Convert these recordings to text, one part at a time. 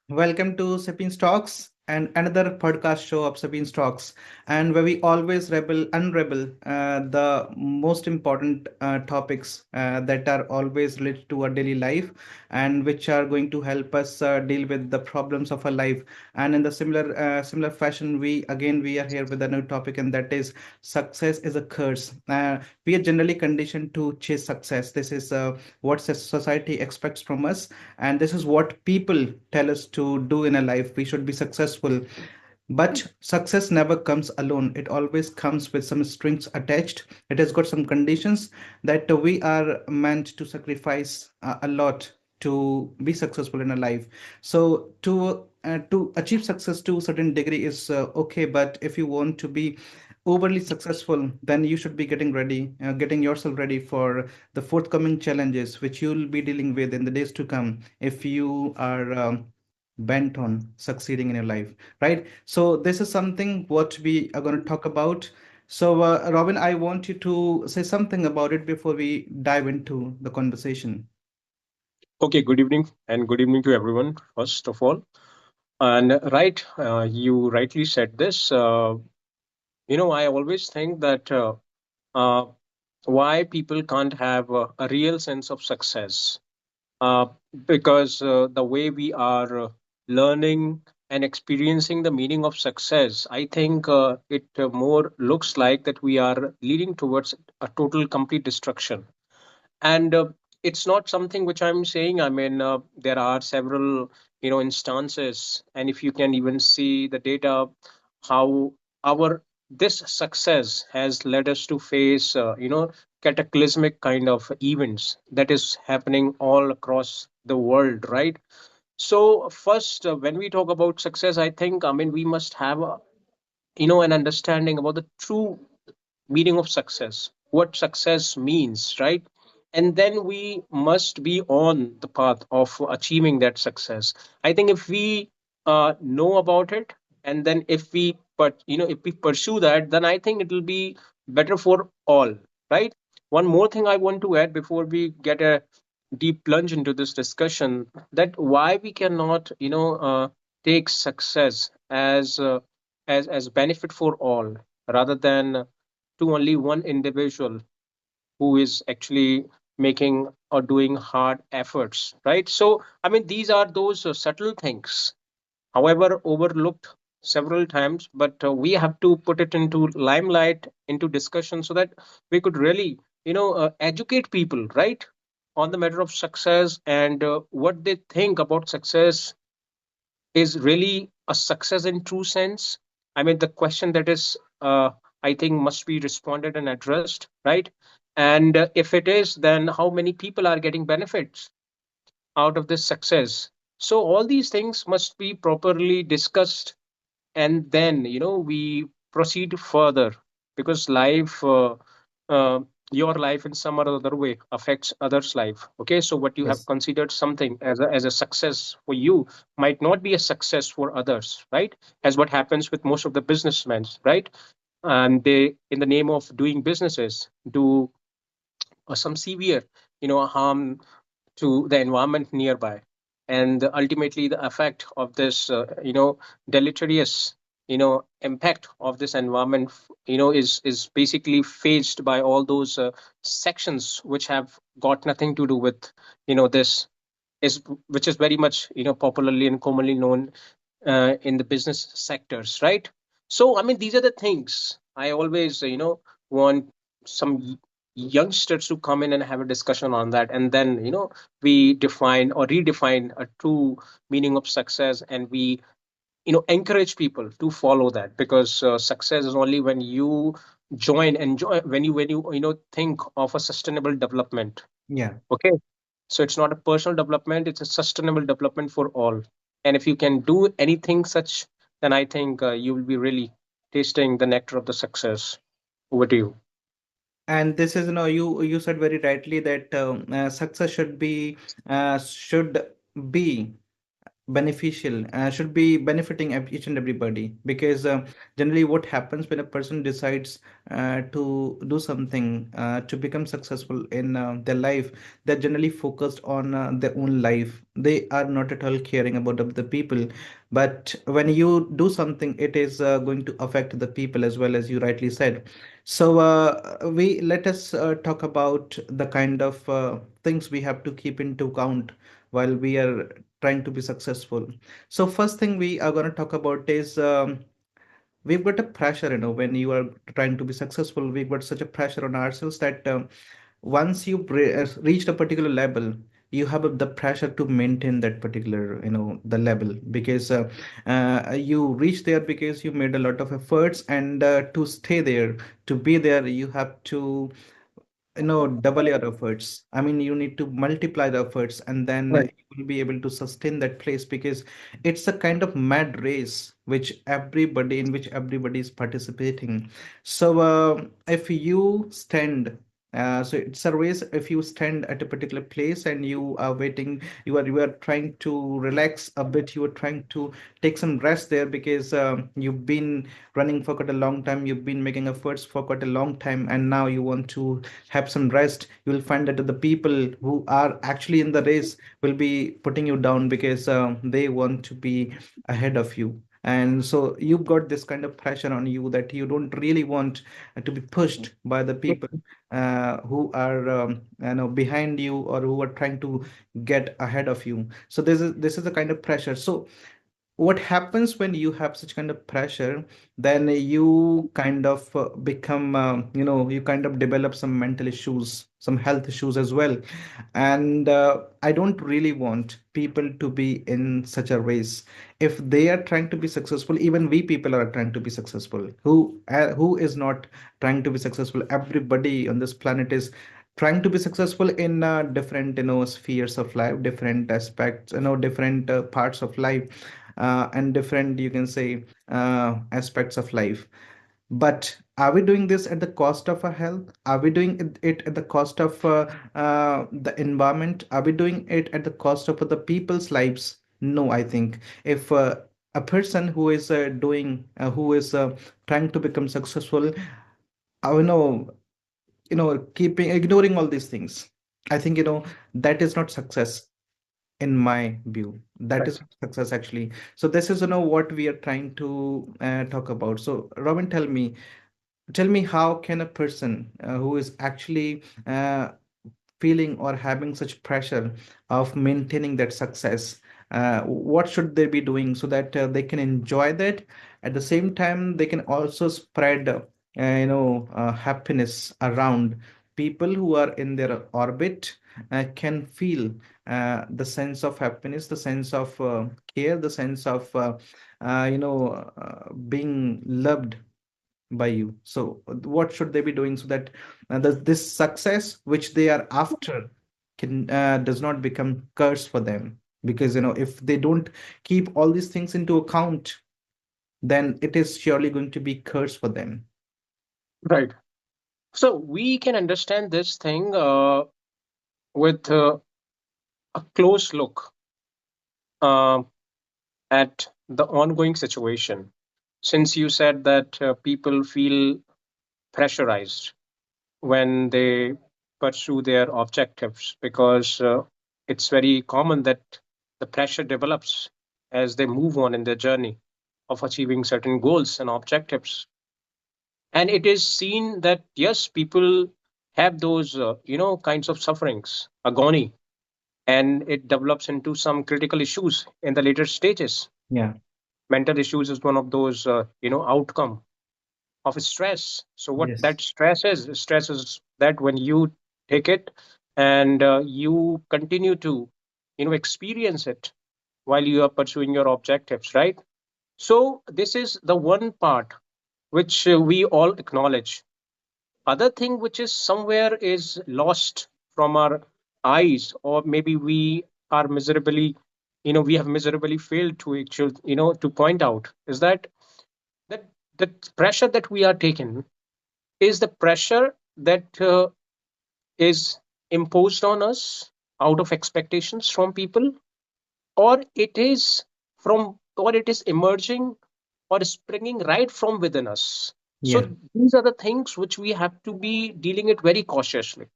Welcome to Sapiens Talks and another podcast show of Sapiens Talks, and where we always unravel the most important topics that are always related to our daily life and which are going to help us deal with the problems of our life. And in the similar fashion, we are here with a new topic, and that is success is a curse. We are generally conditioned to chase success. This is what society expects from us, and this is what people tell us to do in a life. We should be successful, but success never comes alone. It always comes with some strings attached. It has got some conditions that we are meant to sacrifice a lot to be successful in a life. So to achieve success to a certain degree is okay, but if you want to be overly successful, then you should be getting yourself ready for the forthcoming challenges which you'll be dealing with in the days to come if you are bent on succeeding in your life, right? So this is something what we are going to talk about. So Robin, I want you to say something about it before we dive into the conversation. Okay, good evening and good evening to everyone, first of all. And you rightly said this. I always think that uh, why people can't have a real sense of success uh, because the way we are learning and experiencing the meaning of success, I think it more looks like that we are leading towards a total, complete destruction. And it's not something which I'm saying. I mean, there are several instances, and if you can even see the data, how our this success has led us to face cataclysmic kind of events that is happening all across the world, right? So first, when we talk about success, I think, I mean, we must have an understanding about the true meaning of success, what success means, right? And then we must be on the path of achieving that success. I think if we know about it, and then if we pursue that, then I think it will be better for all, right? One more thing I want to add before we get a deep plunge into this discussion, that why we cannot take success as benefit for all rather than to only one individual who is actually making or doing hard efforts, right? So I mean, these are those subtle things, however overlooked several times, but we have to put it into limelight, into discussion, so that we could really educate people, right, on the matter of success, and what they think about success is really a success in true sense. I mean, the question that is, I think, must be responded and addressed, right? And if it is, then how many people are getting benefits out of this success? So all these things must be properly discussed, and then we proceed further, because life uh, your life in some or other way affects others life. Okay, so what you have Yes. considered something as a success for you might not be a success for others, right? As what happens with most of the businessmen, right? And they, in the name of doing businesses, do some severe harm to the environment nearby, and ultimately the effect of this deleterious impact of this environment is basically faced by all those sections which have got nothing to do with this, is which is very much popularly and commonly known in the business sectors, right? So I mean, these are the things I always want some youngsters to come in and have a discussion on that, and then we define or redefine a true meaning of success, and we encourage people to follow that, because success is only when you when you think of a sustainable development. Yeah. Okay, so it's not a personal development, it's a sustainable development for all. And if you can do anything such, then I think you will be really tasting the nectar of the success. Over to you. And this is, you said very rightly that success should be beneficial, should be benefiting each and everybody, because generally what happens when a person decides to do something to become successful in their life, they're generally focused on their own life. They are not at all caring about the people. But when you do something, it is going to affect the people as well, as you rightly said. So we let us talk about the kind of things we have to keep into account while we are trying to be successful. So first thing we are going to talk about is we've got a pressure, when you are trying to be successful, we've got such a pressure on ourselves that once you reached a particular level, you have the pressure to maintain that particular, the level, because you reach there because you made a lot of efforts, and to stay there, to be there, you have to double your efforts. I mean, you need to multiply the efforts, and then Right. you will be able to sustain that place, because it's a kind of mad race which everybody is participating. So if you stand so it's a race. If you stand at a particular place and you are waiting, you are trying to relax a bit, you are trying to take some rest there, because you've been running for quite a long time, you've been making efforts for quite a long time, and now you want to have some rest. You will find that the people who are actually in the race will be putting you down, because they want to be ahead of you. And so you've got this kind of pressure on you that you don't really want to be pushed by the people who are behind you, or who are trying to get ahead of you. So this is the kind of pressure. So what happens when you have such kind of pressure, then you kind of become you kind of develop some mental issues, some health issues as well. And I don't really want people to be in such a race. If they are trying to be successful, even we people are trying to be successful. Who is not trying to be successful? Everybody on this planet is trying to be successful in different spheres of life, different aspects, different parts of life, and different, you can say, aspects of life. But are we doing this at the cost of our health? Are we doing it at the cost of the environment? Are we doing it at the cost of the people's lives? No, I think if a person who is who is trying to become successful, I know, keeping ignoring all these things, I think, that is not success in my view. That Right. is success actually. So this is what we are trying to talk about. So Robin, tell me how can a person who is actually feeling or having such pressure of maintaining that success, what should they be doing so that they can enjoy that? At the same time, they can also spread happiness around. People who are in their orbit can feel the sense of happiness, the sense of care, the sense of being loved by you. So what should they be doing so that this success which they are after can does not become curse for them? Because if they don't keep all these things into account, then it is surely going to be curse for them. Right. So we can understand this thing with a close look uh, at the ongoing situation. Since you said that people feel pressurized when they pursue their objectives, because it's very common that the pressure develops as they move on in their journey of achieving certain goals and objectives. And it is seen that, yes, people have those, kinds of sufferings, agony, and it develops into some critical issues in the later stages. Yeah. Mental issues is one of those, outcome of stress. So what Yes. that stress is that when you take it and you continue to, experience it while you are pursuing your objectives, right? So this is the one part which we all acknowledge. Other thing which is somewhere is lost from our eyes, or maybe we are miserably, we have miserably failed to actually, to point out, is that the pressure that we are taking is the pressure that is imposed on us out of expectations from people, or it is emerging or springing right from within us. So Yeah. these are the things which we have to be dealing it very cautiously.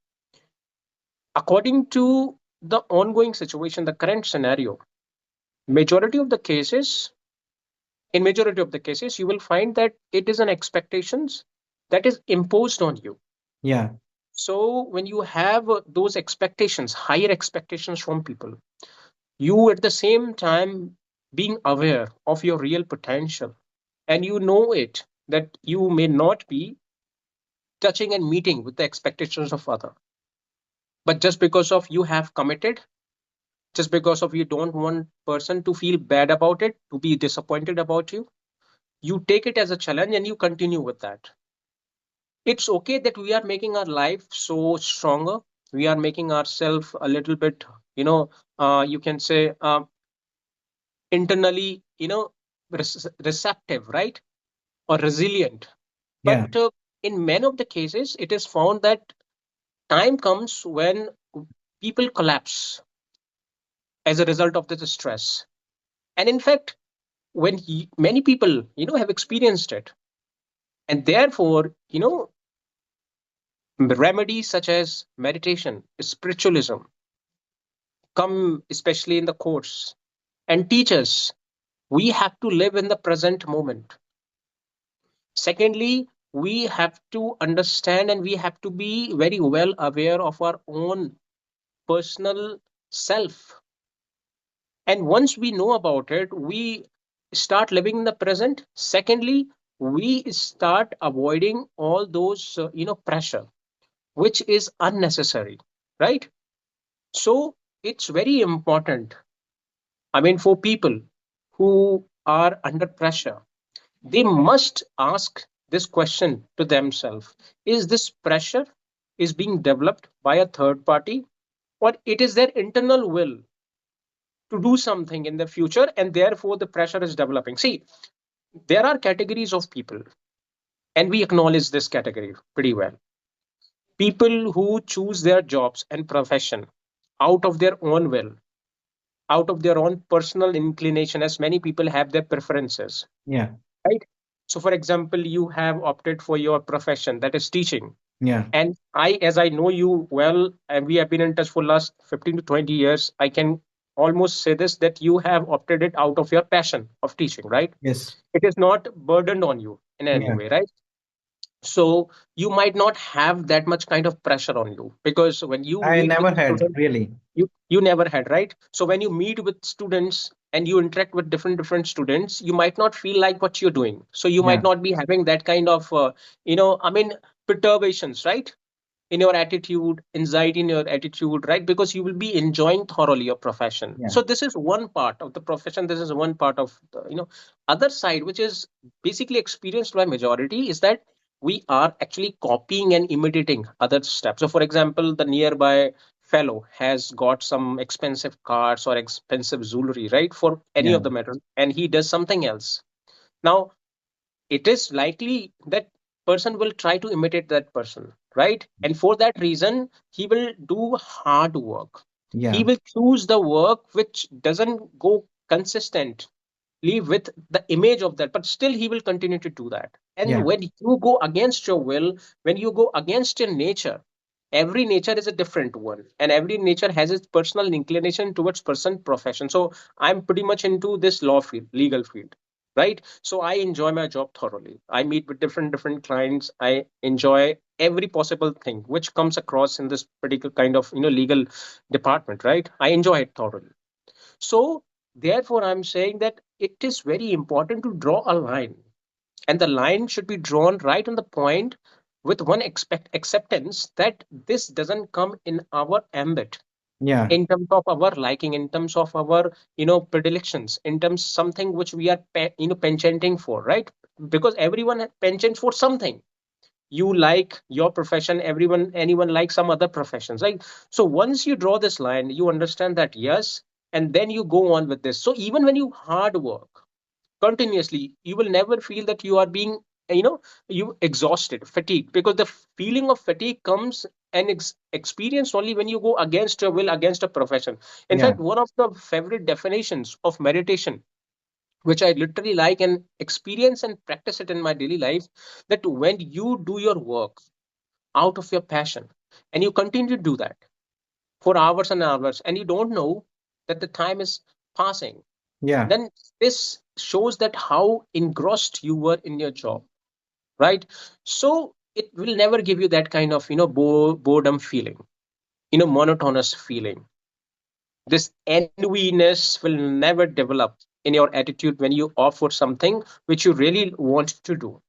According to the ongoing situation, the current scenario, majority of the cases, in majority of the cases, you will find that it is an expectations that is imposed on you. Yeah. So when you have those expectations, higher expectations from people, you at the same time being aware of your real potential, and you know it that you may not be touching and meeting with the expectations of other, but just because of you have committed, just because of you don't want person to feel bad about it, to be disappointed about you take it as a challenge and you continue with that. It's okay that we are making our life so stronger, we are making ourselves a little bit, you know you can say, internally, receptive, right, or resilient. But Yeah. in many of the cases it is found that time comes when people collapse as a result of this stress. And in fact, when many people have experienced it, and therefore remedies such as meditation, spiritualism come especially in the course and teach us we have to live in the present moment. Secondly, we have to understand and we have to be very well aware of our own personal self. And once we know about it, we start living in the present. Secondly, we start avoiding all those pressure which is unnecessary, right? So it's very important, I mean, for people who are under pressure, they must ask this question to themselves: is this pressure is being developed by a third party, or it is their internal will to do something in the future, and therefore the pressure is developing? See, there are categories of people, and we acknowledge this category pretty well. People who choose their jobs and profession out of their own will, out of their own personal inclination, as many people have their preferences, Yeah. right? So for example, you have opted for your profession, that is teaching. Yeah. And I, as I know you well, and we have been in touch for last 15 to 20 years, I can almost say this, that you have opted it out of your passion of teaching, right? Yes. It is not burdened on you in any Yeah. way, right? So you might not have that much kind of pressure on you, because when you I meet with never had students, really. you never had, right? So when you meet with students and you interact with different students, you might not feel like what you're doing, so you might Yeah. not be having that kind of I mean, perturbations, right, in your attitude, anxiety in your attitude, right? Because you will be enjoying thoroughly your profession. Yeah. So this is one part of the profession, this is one part of the other side, which is basically experienced by majority, is that we are actually copying and imitating other steps. So for example, the nearby fellow has got some expensive cars or expensive jewelry, right, for any Yeah. of the matter, and he does something else. Now it is likely that person will try to imitate that person, right? And for that reason he will do hard work, he Yeah. will choose the work which doesn't go consistently with the image of that, but still he will continue to do that. And Yeah. when you go against your will, when you go against your nature, every nature is a different one, and every nature has its personal inclination towards person profession. So I'm pretty much into this law field, legal field, right? So I enjoy my job thoroughly, I meet with different clients, I enjoy every possible thing which comes across in this particular kind of legal department, right? I enjoy it thoroughly. So therefore I'm saying that it is very important to draw a line, and the line should be drawn right on the point, with one acceptance that this doesn't come in our ambit, Yeah. in terms of our liking, in terms of our predilections, in terms something which we are penchantting for, right? Because everyone penchants for something. You like your profession, anyone likes some other professions, right? So once you draw this line, you understand that, yes, and then you go on with this. So even when you hard work continuously, you will never feel that you are being you know you exhausted, fatigued, because the feeling of fatigue comes and experienced only when you go against your will, against a profession. In Yeah. fact, one of the favorite definitions of meditation, which I literally like and experience and practice it in my daily life, that when you do your work out of your passion and you continue to do that for hours and hours and you don't know that the time is passing, Yeah. then this shows that how engrossed you were in your job, right? So it will never give you that kind of boredom feeling, monotonous feeling. This enviness will never develop in your attitude when you opt for something which you really want to do.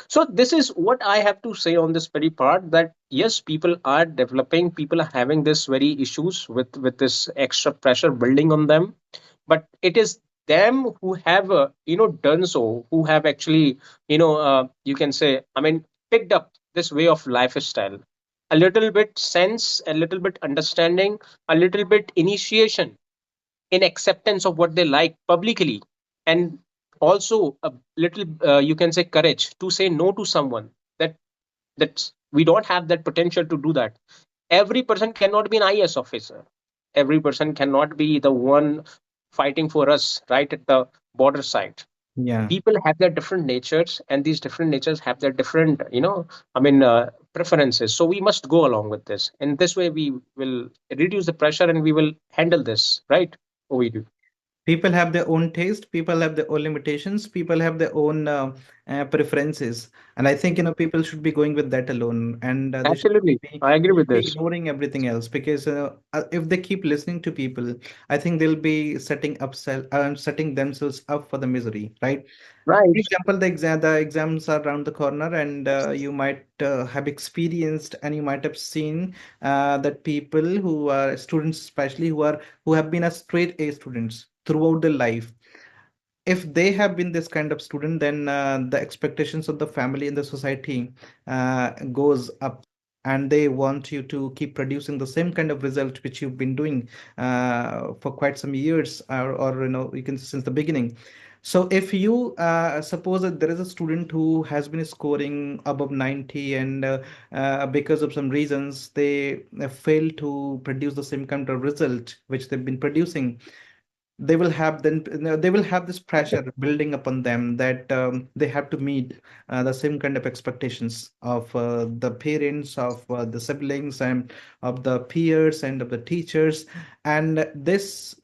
So this is what I have to say on this very part, that yes, people are developing, people are having this very issues with this extra pressure building on them, but it is them who have done so, who have actually you can say, I mean, picked up this way of lifestyle, a little bit sense, a little bit understanding, a little bit initiation in acceptance of what they like publicly, and also a little you can say courage to say no to someone, that we don't have that potential to do that. Every person cannot be an IS officer, every person cannot be the one fighting for us right at the border side. Yeah. People have their different natures, and these different natures have their different preferences, so we must go along with this. In this way we will reduce the pressure and we will handle this, right? We do. People have their own taste, people have their own limitations, people have their own preferences, and I think people should be going with that alone, and Absolutely, I agree they with should be this. ignoring everything else, because if they keep listening to people, I think they'll be setting themselves up for the misery, right? For Right. example, the exams are around the corner, and you might have experienced and you might have seen that people who are students, especially who have been a straight A students throughout their life, if they have been this kind of student, then the expectations of the family and the society goes up, and they want you to keep producing the same kind of result which you've been doing for quite some years, or you can since the beginning. So if you suppose that there is a student who has been scoring above 90, and because of some reasons they fail to produce the same kind of result which they've been producing, they will have this pressure building upon them that they have to meet the same kind of expectations of the parents, of the siblings, and of the peers and of the teachers. And this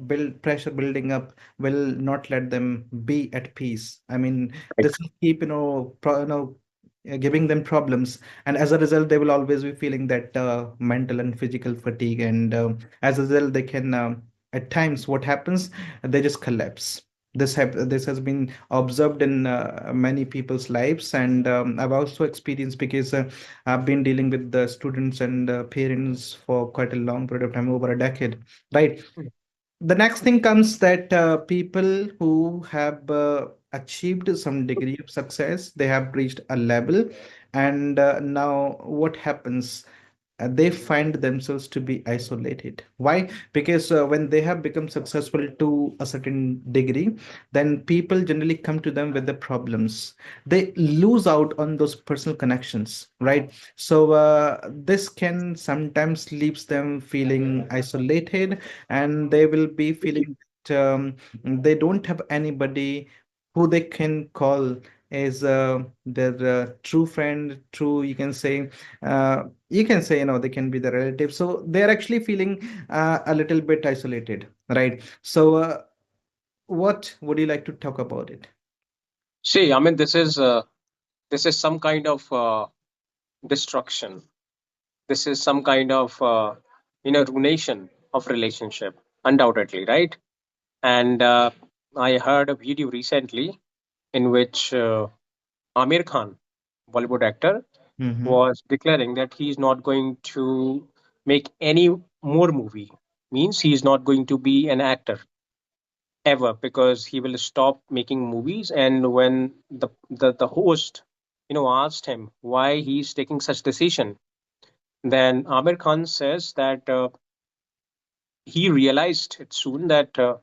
build pressure building up will not let them be at peace. I mean, Right. this will keep giving them problems, and as a result they will always be feeling that mental and physical fatigue, and as a result they can at times what happens, they just collapse. This has been observed in many people's lives, and I've also experienced, because I've been dealing with the students and parents for quite a long period of time, over a decade, right? The next thing comes that people who have achieved some degree of success, they have reached a level, and now what happens, they find themselves to be isolated. Why? Because when they have become successful to a certain degree, then people generally come to them with the problems. They lose out on those personal connections, right? So this can sometimes leaves them feeling isolated, and they will be feeling that they don't have anybody who they can call as their true friend, true, you can say, they can be the relative. So they're actually feeling a little bit isolated, right? So what would you like to talk about it? See, I mean, this is some kind of destruction. This is some kind of ruination of relationship, undoubtedly, right? And I heard a video recently in which Amir Khan, Bollywood actor, Mm-hmm. was declaring that he's not going to make any more movie. Means he's not going to be an actor ever, because he will stop making movies. And when the host asked him why he's taking such decision, then Amir Khan says that he realized it soon that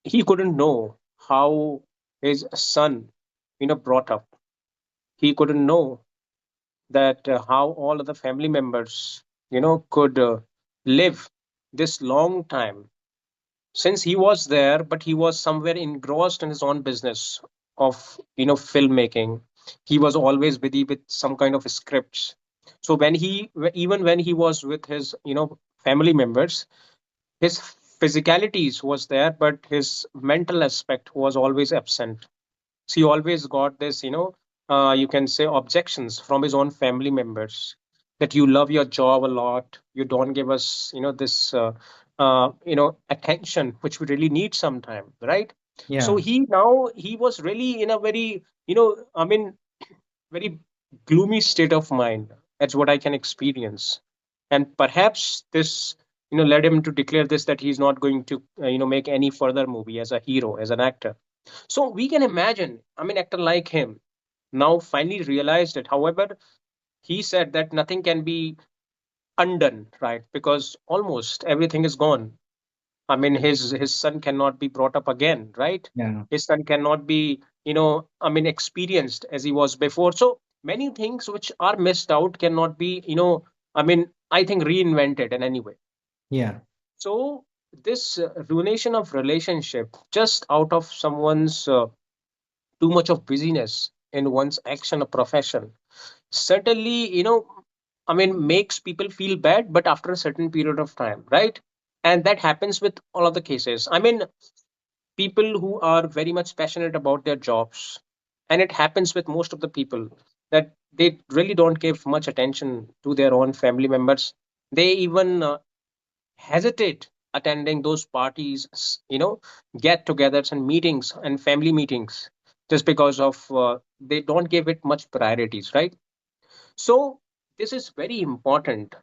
he couldn't know how his son brought up. He couldn't know that how all of the family members, could live this long time since he was there, but he was somewhere engrossed in his own business of filmmaking. He was always busy with some kind of scripts. So even when he was with his family members, his physicalities was there, but his mental aspect was always absent. So he always got this, you can say, objections from his own family members, that you love your job a lot, you don't give us, this, attention which we really need sometime, right? So Yeah. he was really in a very, I mean, very gloomy state of mind. That's what I can experience, and perhaps this, led him to declare this, that he's not going to, make any further movie as a hero, as an actor. So we can imagine, I mean, actor like him now finally realized it. However, he said that nothing can be undone, right? Because almost everything is gone. I mean, his son cannot be brought up again, right? Yeah. His son cannot be, I mean, experienced as he was before. So many things which are missed out cannot be, I mean, I think reinvented in any way. Yeah. So this ruination of relationship just out of someone's too much of busyness in one's action or profession certainly, I mean, makes people feel bad, but after a certain period of time, right? And that happens with all of the cases. I mean, people who are very much passionate about their jobs, and it happens with most of the people, that they really don't give much attention to their own family members. They even hesitate attending those parties, get-togethers and meetings and family meetings, just because of they don't give it much priorities, right? So this is very important.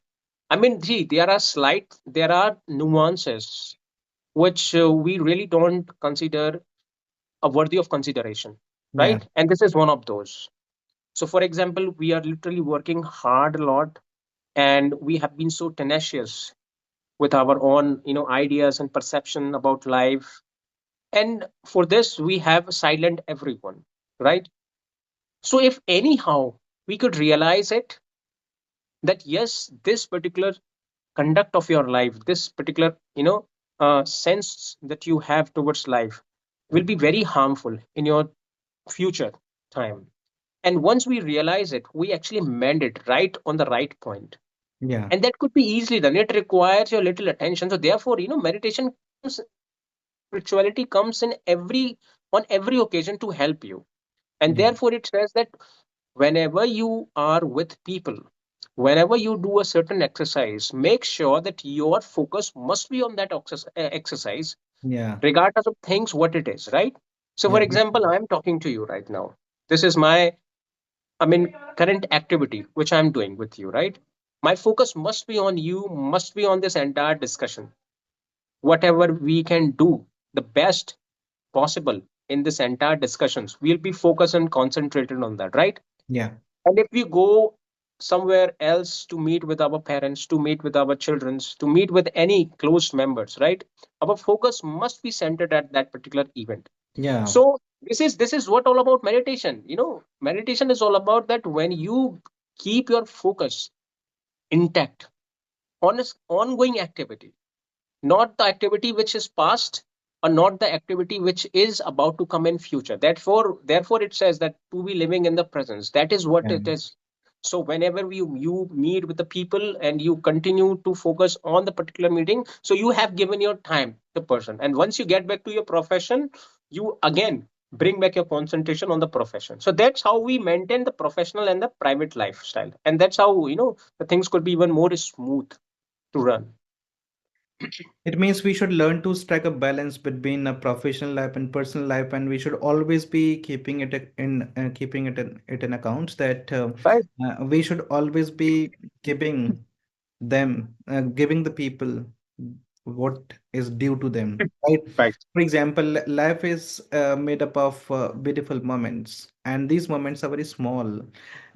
I mean, see, there are nuances which we really don't consider a worthy of consideration, Yeah. right? And this is one of those. So, for example, we are literally working hard a lot, and we have been so tenacious with our own, ideas and perception about life. And for this, we have silent everyone, right? So, if anyhow we could realize it, that yes, this particular conduct of your life, this particular sense that you have towards life will be very harmful in your future time. And once we realize it, we actually mend it right on the right point, Yeah. and that could be easily done. It requires your little attention. So therefore, meditation comes, spirituality comes in every on every occasion to help you. And Yeah. therefore it says that whenever you are with people, whenever you do a certain exercise, make sure that your focus must be on that exercise, Yeah. regardless of things what it is, right? So for Yeah. example, I'm talking to you right now. This is my, I mean, current activity which I'm doing with you, right? My focus must be on you, must be on this entire discussion. Whatever we can do the best possible in this entire discussions, we'll be focused and concentrated on that, right? Yeah. And if we go somewhere else to meet with our parents, to meet with our children, to meet with any close members, right? Our focus must be centered at that particular event. Yeah. So this is what all about meditation. Meditation is all about that when you keep your focus intact on its ongoing activity, not the activity which is past, or not the activity which is about to come in future. Therefore it says that to be living in the presence, that is what Yeah. it is. So whenever you meet with the people and you continue to focus on the particular meeting, so you have given your time to the person, and once you get back to your profession, you again bring back your concentration on the profession. So that's how we maintain the professional and the private lifestyle, and that's how the things could be even more smooth to run. It means we should learn to strike a balance between a professional life and personal life, and we should always be keeping it in accounts that Right. we should always be giving them, giving the people what is due to them, right? Right. For example, life is made up of beautiful moments, and these moments are very small.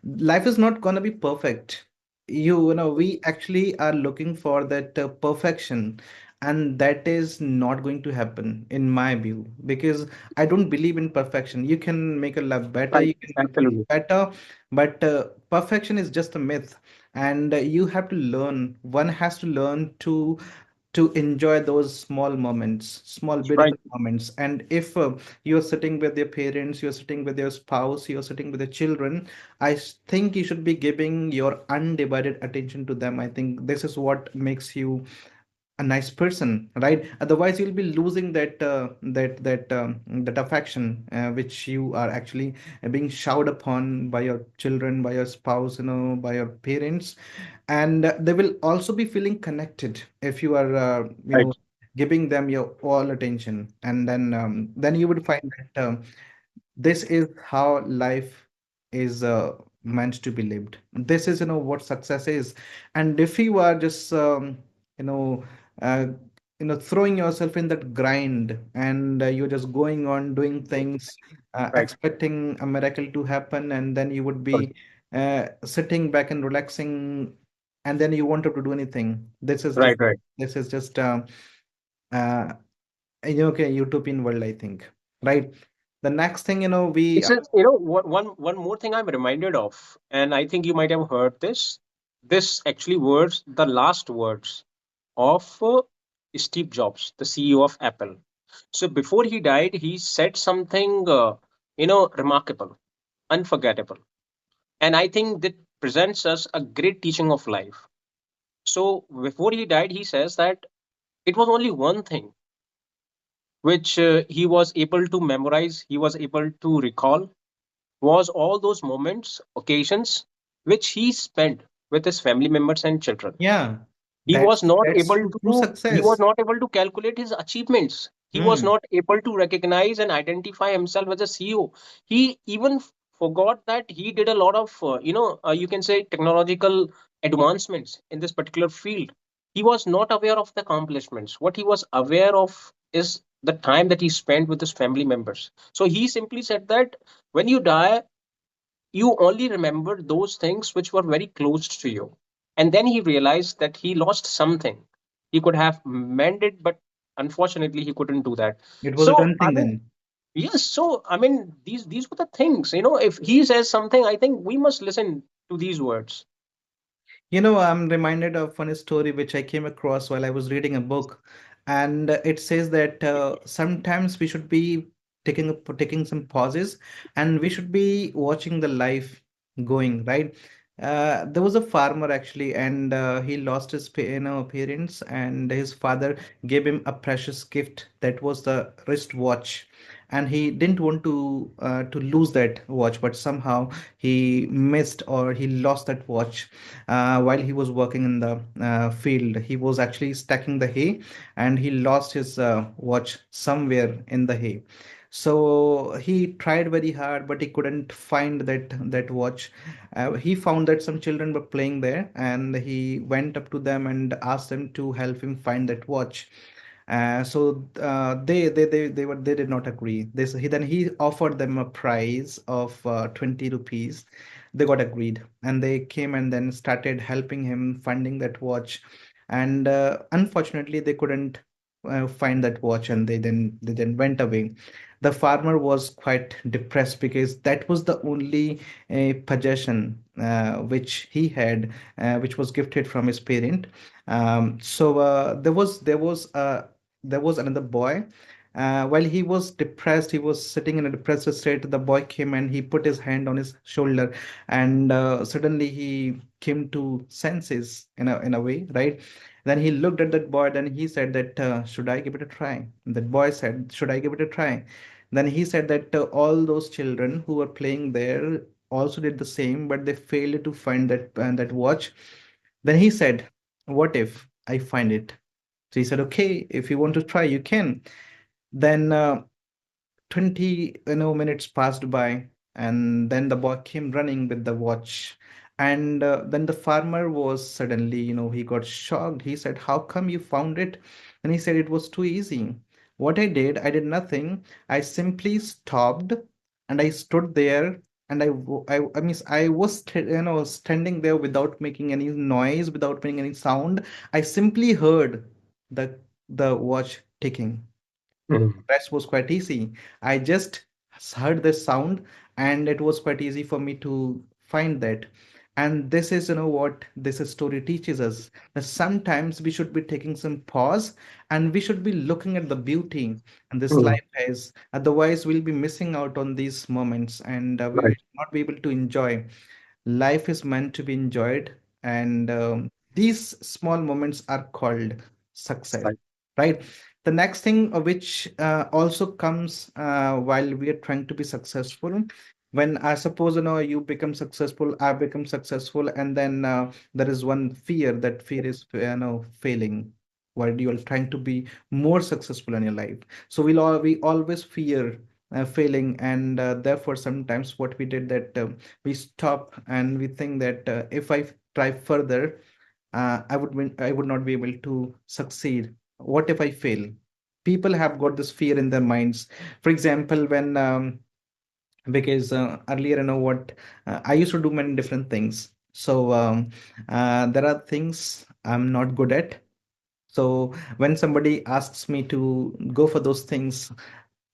Life is not gonna be perfect. We actually are looking for that perfection, and that is not going to happen in my view, because I don't believe in perfection. You can make a life better, Right. you can make a life Absolutely. better, but perfection is just a myth, and you have to learn. One has to learn to enjoy those small moments, small Right. beautiful moments. And if you're sitting with your parents, you're sitting with your spouse, you're sitting with your children, think you should be giving your undivided attention to them. I think this is what makes you a nice person, right? Otherwise you'll be losing that affection which you are actually being showered upon by your children, by your spouse, by your parents. And they will also be feeling connected if you are Right. giving them your all attention. And then you would find that this is how life is meant to be lived. This is what success is. And if you are just you know uh, throwing yourself in that grind, and you're just going on doing things, Right. expecting a miracle to happen, and then you would Sorry. be sitting back and relaxing, and then you wanted to do anything. This is just Right. Right. uh, okay, utopian world, I think, right? The next thing, we It's a, one more thing I'm reminded of, and I think you might have heard this. This actually words the last words of Steve Jobs, the CEO of Apple. So before he died, he said something, remarkable, unforgettable, and I think that presents us a great teaching of life. So before he died, he says that it was only one thing which he was able to memorize, he was able to recall, was all those moments, occasions which he spent with his family members and children. Yeah, He was not that's able true to he was success. not able to calculate his achievements. He was Hmm. not able to recognize and identify himself as a CEO. He even forgot that he did a lot of you can say technological advancements in this particular field. He was not aware of the accomplishments. What he was aware of is the time that he spent with his family members. So he simply said that when you die, you only remember those things which were very close to you. And then he realized that he lost something. He could have mended, but unfortunately, he couldn't do that. It was a So, done I thing mean, then. yes. So, I mean, these were the things. If he says something, I think we must listen to these words. I'm reminded of one story which I came across while I was reading a book, and it says that sometimes we should be taking some pauses, and we should be watching the life going, right? There was a farmer actually, and he lost his parents, and his father gave him a precious gift that was the wristwatch, and he didn't want to lose that watch, but somehow he missed or he lost that watch while he was working in the field. He was actually stacking the hay, and he lost his watch somewhere in the hay. So he tried very hard, but he couldn't find that watch. He found that some children were playing there, and he went up to them and asked them to help him find that watch. They did not agree. He offered them a prize of 20 rupees. They got agreed, and they came and then started helping him finding that watch. And unfortunately, they couldn't find that watch, and they then went away. The farmer was quite depressed because that was the only possession which he had, which was gifted from his parent. So there was another boy. While he was depressed, he was sitting in a depressed state. The boy came and he put his hand on his shoulder, and suddenly he came to senses in a way, right? Then he looked at that boy. Then he said that, should I give it a try? That boy said, should I give it a try? Then he said that all those children who were playing there also did the same, but they failed to find that watch. Then he said, what if I find it? So he said, okay, if you want to try, you can. Then 20 minutes passed by, and then the boy came running with the watch. And then the farmer was suddenly, he got shocked. He said, how come you found it? And he said, it was too easy. What I did nothing. I simply stopped, and I stood there, and I mean, I was standing there without making any noise, without making any sound. I simply heard the the watch ticking. Mhm. Rest was quite easy. I just heard the sound, and it was quite easy for me to find that. And this is, what this story teaches us, that sometimes we should be taking some pause, and we should be looking at the beauty and this Mm, life has. Otherwise, we'll be missing out on these moments, and we right. will not be able to enjoy. Life is meant to be enjoyed, and these small moments are called success, Right. right? The next thing, which also comes while we are trying to be successful, when I suppose, you become successful, I become successful, and then there is one fear. That fear is, failing while you are trying to be more successful in your life. So we always fear failing, and therefore sometimes what we did, that we stop and we think that if I try further, I would not be able to succeed. What if I fail? People have got this fear in their minds. For example, when because earlier, what I used to do many different things. So there are things I'm not good at. So when somebody asks me to go for those things,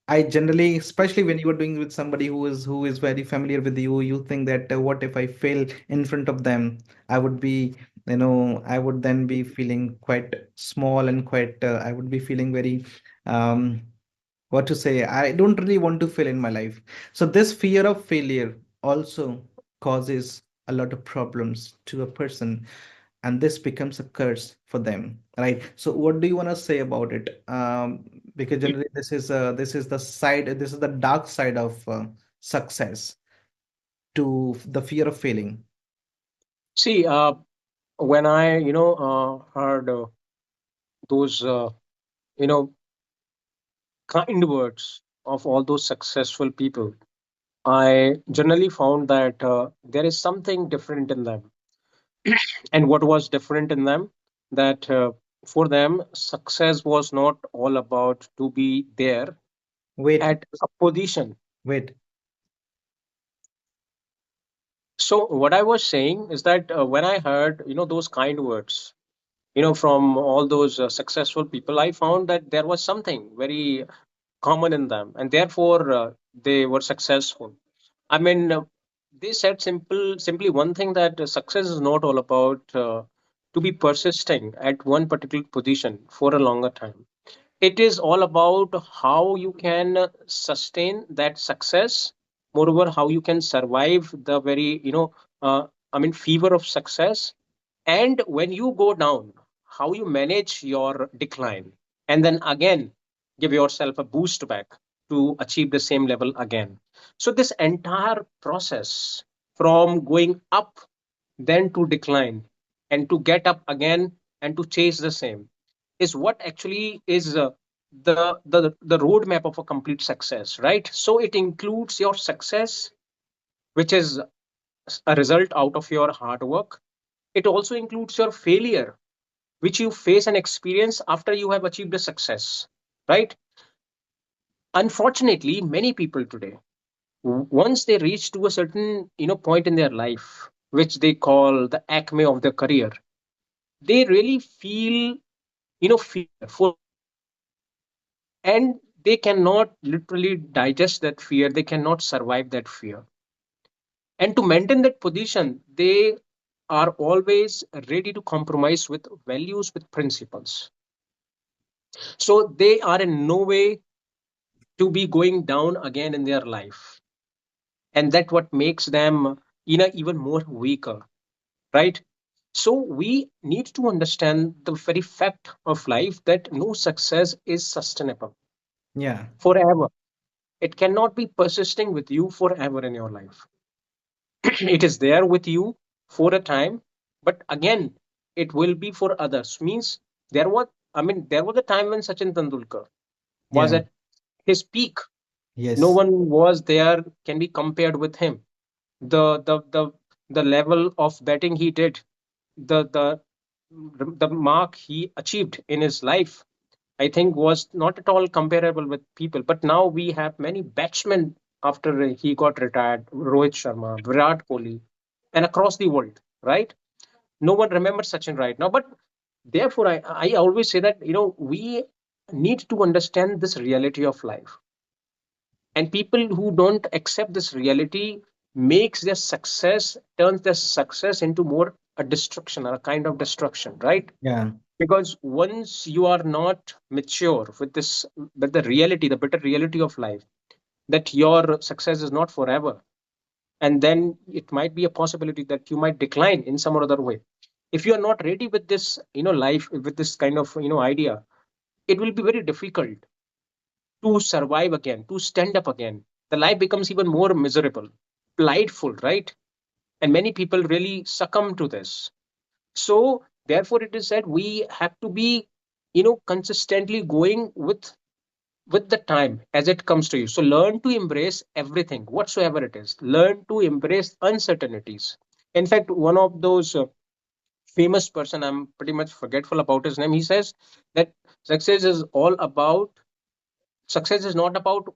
I generally, especially when you are doing with somebody who is very familiar with you, you think that what if I fail in front of them? I would be, I would then be feeling quite small, and quite, I would be feeling very, um, what to say? I don't really want to fail in my life. So this fear of failure also causes a lot of problems to a person, and this becomes a curse for them, right? So what do you want to say about it? Because generally this is the dark side of success, to the fear of failing. See, when I, heard those, you know, kind words of all those successful people, I generally found that there is something different in them. And what was different in them? That for them, success was not all about to be there Wait, at a position. wait. So what I was saying is that when I heard, those kind words, from all those successful people, I found that there was something very common in them, and therefore they were successful. I mean, they said simply one thing, that success is not all about to be persisting at one particular position for a longer time. It is all about how you can sustain that success. Moreover, how you can survive the very, fever of success. And when you go down, how you manage your decline, and then again give yourself a boost back to achieve the same level again. So this entire process, from going up then to decline and to get up again and to chase the same, is what actually is the roadmap of a complete success, right? So it includes your success, which is a result out of your hard work. It also includes your failure, which you face and experience after you have achieved a success, right? Unfortunately, many people today, once they reach to a certain point in their life, which they call the acme of their career, they really feel fear for, and they cannot literally digest that fear, they cannot survive that fear, and to maintain that position they are always ready to compromise with values, with principles. So they are in no way to be going down again in their life, and that what makes them even more weaker, right? So we need to understand the very fact of life, that no success is sustainable Yeah, forever. It cannot be persisting with you forever in your life. It is there with you for a time, but again it will be for others. Means there was a time when Sachin Tendulkar was yeah, at his peak. No yes, one was there can be compared with him. The level of betting he did, the the mark he achieved in his life, I think was not at all comparable with people. But now we have many batsmen after he got retired: Rohit Sharma, Virat Kohli, and across the world, right? No one remembers Sachin right now. But therefore, I always say that we need to understand this reality of life. And people who don't accept this reality, makes their success, turns their success into more a destruction or a kind of destruction, right? Yeah. Because once you are not mature with this, with the reality, the bitter reality of life, that your success is not forever, and then it might be a possibility that you might decline in some or other way. If you are not ready with this, life, with this kind of, idea, it will be very difficult to survive again, to stand up again. The life becomes even more miserable, delightful, right? And many people really succumb to this. So therefore it is said we have to be, consistently going with the time as it comes to you. So learn to embrace everything whatsoever it is, learn to embrace uncertainties. In fact, one of those famous person, I'm pretty much forgetful about his name, he says that success is all about, success is not about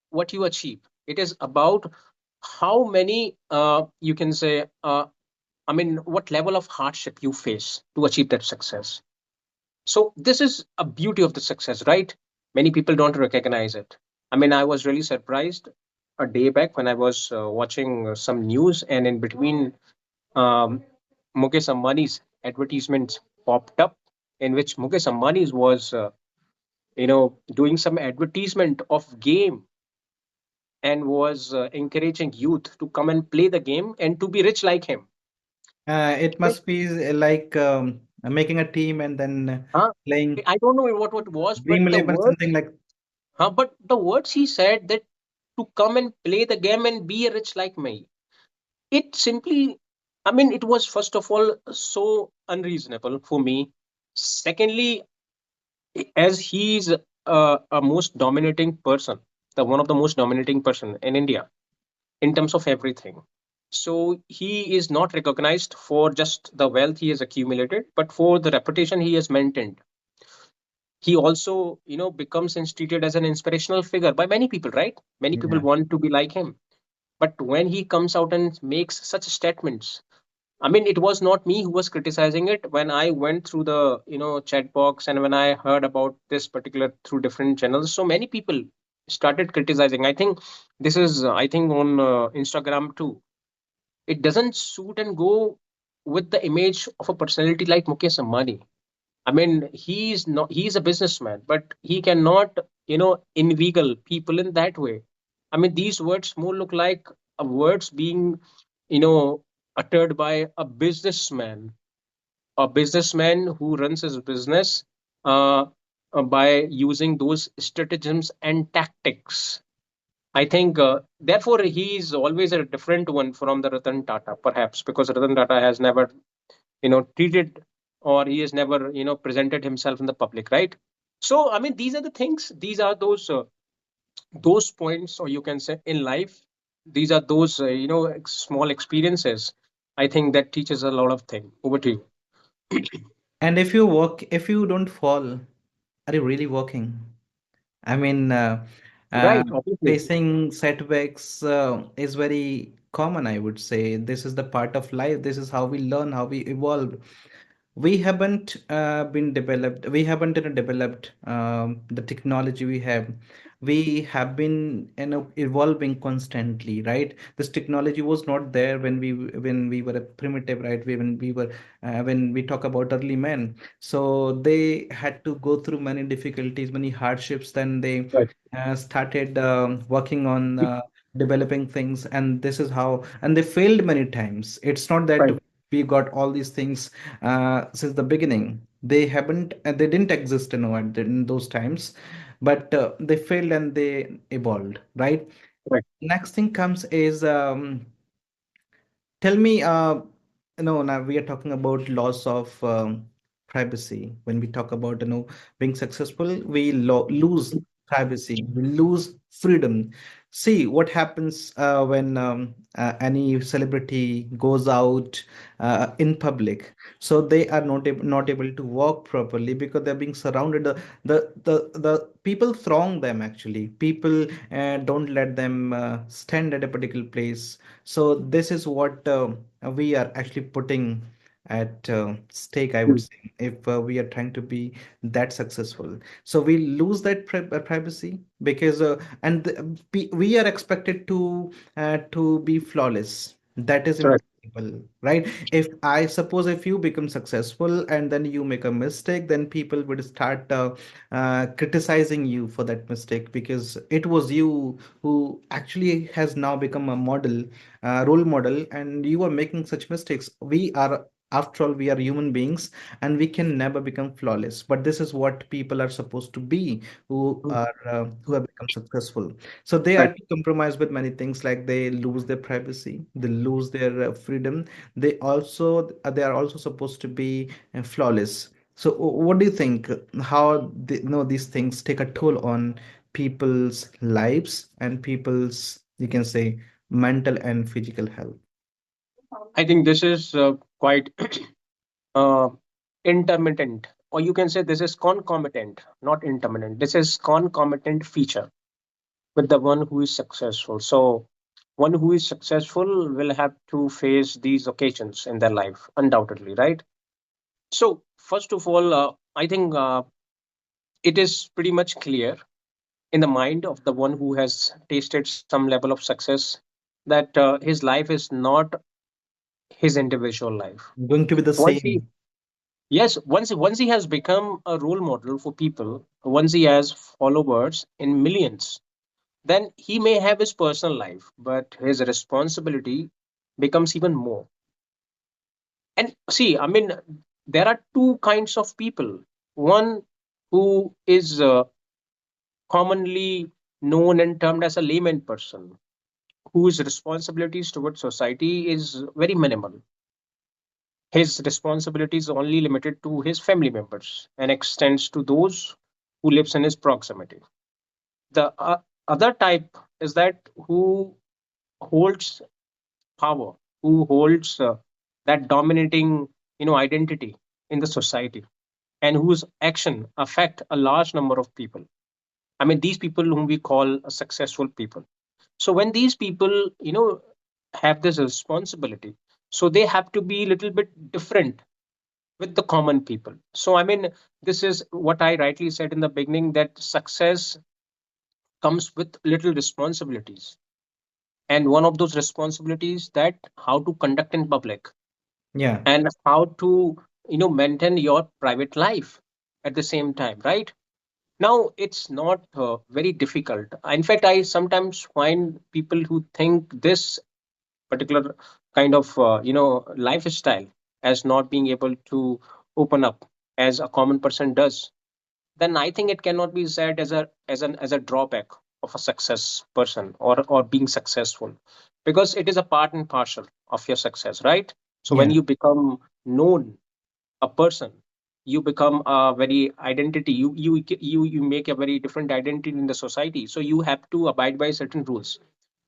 what you achieve, it is about how many, you can say, I mean, what level of hardship you face to achieve that success. So this is a beauty of the success, right? Many people don't recognize it. I mean, I was really surprised a day back when I was watching some news, and in between, um, Mukesh Ambani's advertisement popped up, in which Mukesh Ambani was, doing some advertisement of game, and was encouraging youth to come and play the game and to be rich like him. It Like, must be like making a team and then huh? playing I don't know what it was, Dream but the 11, words, something like. but the words he said, that to come and play the game and be rich like me, it simply, I mean, it was first of all so unreasonable for me. Secondly, as he's a most dominating person, the one of the most dominating person in India in terms of everything. So he is not recognized for just the wealth he has accumulated, but for the reputation he has maintained. He also, becomes instituted as an inspirational figure by many people, right? Many people Yeah. want to be like him. But when he comes out and makes such statements, I mean, it was not me who was criticizing it. When I went through the, chat box, and when I heard about this particular through different channels, so many people started criticizing. I think this is, I think on Instagram too. It doesn't suit and go with the image of a personality like Mukesh Ambani. I mean, he's a businessman, but he cannot, inveigle people in that way. I mean, these words more look like words being, you know, uttered by a businessman who runs his business uh, by using those stratagems and tactics. I think, therefore, he is always a different one from the Ratan Tata, perhaps because Ratan Tata has never, treated, or he has never, presented himself in the public, right? So I mean, these are the things, these are those points, or you can say in life, these are those, small experiences, I think, that teaches a lot of things. Over to you. And if you walk, if you don't fall, are you really walking? I mean, uh, Right, obviously. facing setbacks is very common, I would say. This is the part of life. This is how we learn, how we evolve. We haven't been developed, we haven't developed the technology we have. We have been, evolving constantly, right? This technology was not there when we were a primitive, right? When we were when we talk about early men, so they had to go through many difficulties, many hardships, then they Right, started working on developing things, and this is how, and they failed many times. It's not that right, we got all these things since the beginning. They haven't, they didn't exist in those times, but they failed and they evolved, right? right. Next thing comes is, tell me, no, now we are talking about loss of privacy. When we talk about, being successful, we lo lose privacy, we lose freedom. See what happens when any celebrity goes out in public. So they are not able to walk properly because they're being surrounded. The people throng them actually. People don't let them stand at a particular place. So this is what we are actually putting at stake, I would say, if we are trying to be that successful. So we lose that privacy because we are expected to be flawless. That is Correct. impossible, right? If I suppose if you become successful and then you make a mistake, then people would start criticizing you for that mistake because it was you who actually has now become a model, role model, and you are making such mistakes. We are, after all, we are human beings, and we can never become flawless, but this is what people are supposed to be Mm. who have become successful. So they are Right. to compromise with many things, like they lose their privacy, they lose their freedom. They are also supposed to be flawless. So what do you think, how these things take a toll on people's lives and people's, you can say, mental and physical health? I think this is quite uh, intermittent, or you can say this is concomitant, not intermittent. This is concomitant feature with the one who is successful. So, one who is successful will have to face these occasions in their life, undoubtedly, right? So, first of all, I think it is pretty much clear in the mind of the one who has tasted some level of success that his life is not his individual life. Going to be the Once he same. Yes, once he has become a role model for people, once he has followers in millions, then he may have his personal life, but his responsibility becomes even more. And see, I mean, there are two kinds of people. One who is commonly known and termed as a layman person, whose responsibilities towards society is very minimal. His responsibilities are only limited to his family members and extends to those who lives in his proximity. The other type is that who holds power, who holds that dominating, identity in the society, and whose action affect a large number of people. I mean, these people whom we call successful people. So when these people, have this responsibility, so they have to be a little bit different with the common people. So, I mean, this is what I rightly said in the beginning, that success comes with little responsibilities. And one of those responsibilities that how to conduct in public Yeah. and how to, maintain your private life at the same time, right? Now, it's not very difficult. In fact, I sometimes find people who think this particular kind of, lifestyle as not being able to open up as a common person does, then I think it cannot be said as a drawback of a success person or being successful, because it is a part and parcel of your success, right? So when Yeah. you become known, a person, you become a very identity. You make a very different identity in the society. So you have to abide by certain rules,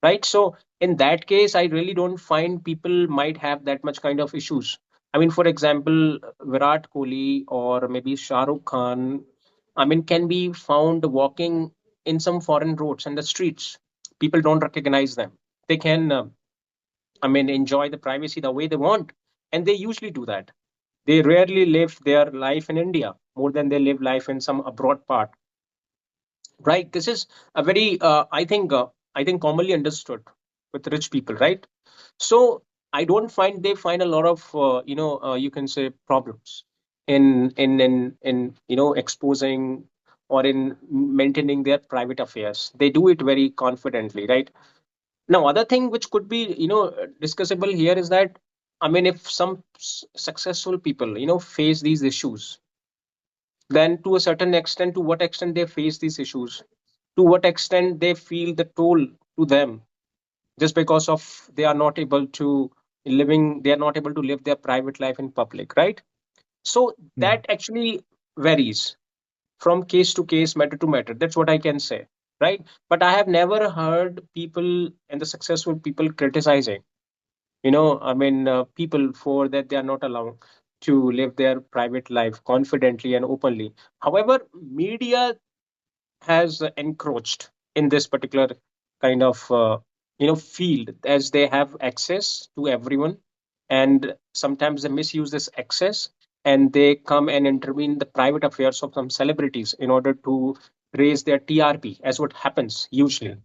right? So in that case, I really don't find people might have that much kind of issues. I mean, for example, Virat Kohli or maybe Shah Rukh Khan, I mean, can be found walking in some foreign roads and the streets. People don't recognize them. They can, I mean, enjoy the privacy the way they want, and they usually do that. They rarely live their life in India more than they live life in some abroad part, right? This is a very, I think commonly understood with rich people, right? So I don't find they find a lot of, you can say problems in exposing or in maintaining their private affairs. They do it very confidently, right? Now, other thing which could be, discussable here is that, I mean, if some successful people, face these issues, then to a certain extent, to what extent they face these issues, to what extent they feel the toll to them just because of they are not able to live their private life in public, right? So Yeah. that actually varies from case to case, matter to matter. That's what I can say, right? But I have never heard people and the successful people criticizing, I mean, people for that they are not allowed to live their private life confidently and openly. However, media has encroached in this particular kind of field, as they have access to everyone, and sometimes they misuse this access, and they come and intervene in the private affairs of some celebrities in order to raise their TRP, as what happens usually.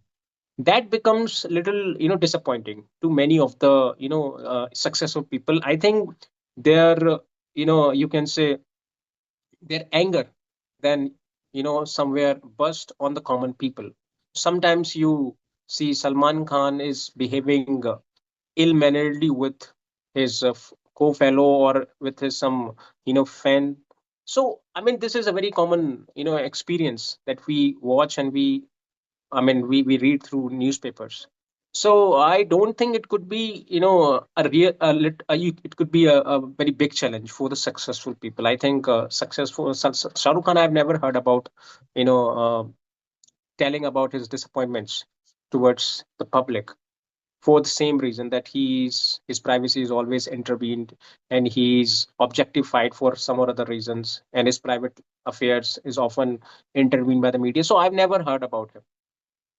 That becomes little, disappointing to many of the, successful people. I think their, you can say, their anger then, somewhere burst on the common people. Sometimes you see Salman Khan is behaving ill-manneredly with his co-fellow or with his some, fan. So I mean, this is a very common, experience that we watch, and we read through newspapers. So I don't think it could be, a real, it could be a very big challenge for the successful people. I think successful Shah Rukh Khan, I've never heard about, you know, telling about his disappointments towards the public, for the same reason that his privacy is always intervened, and he's objectified for some or other reasons, and his private affairs is often intervened by the media. So I've never heard about him.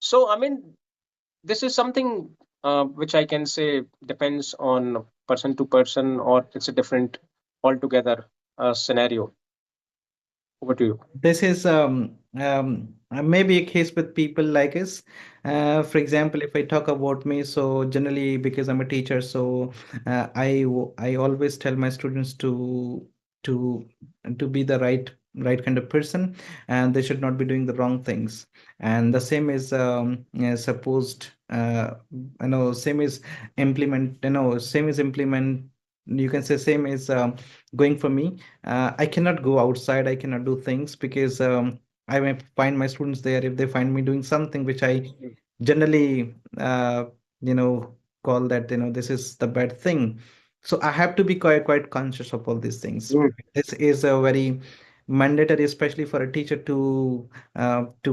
So I mean, this is something which I can say depends on person to person, or it's a different altogether scenario. Over to you. This is maybe a case with people like us. For example, if I talk about me, so generally because I'm a teacher, so I always tell my students to to be the right kind of person, and they should not be doing the wrong things. And the same is supposed, same is implement, same is implement. You can say same is going for me. I cannot go outside, I cannot do things because I may find my students there. If they find me doing something which I generally you know call that, this is the bad thing, so I have to be quite conscious of all these things. Mm. This is a very mandatory, especially for a teacher to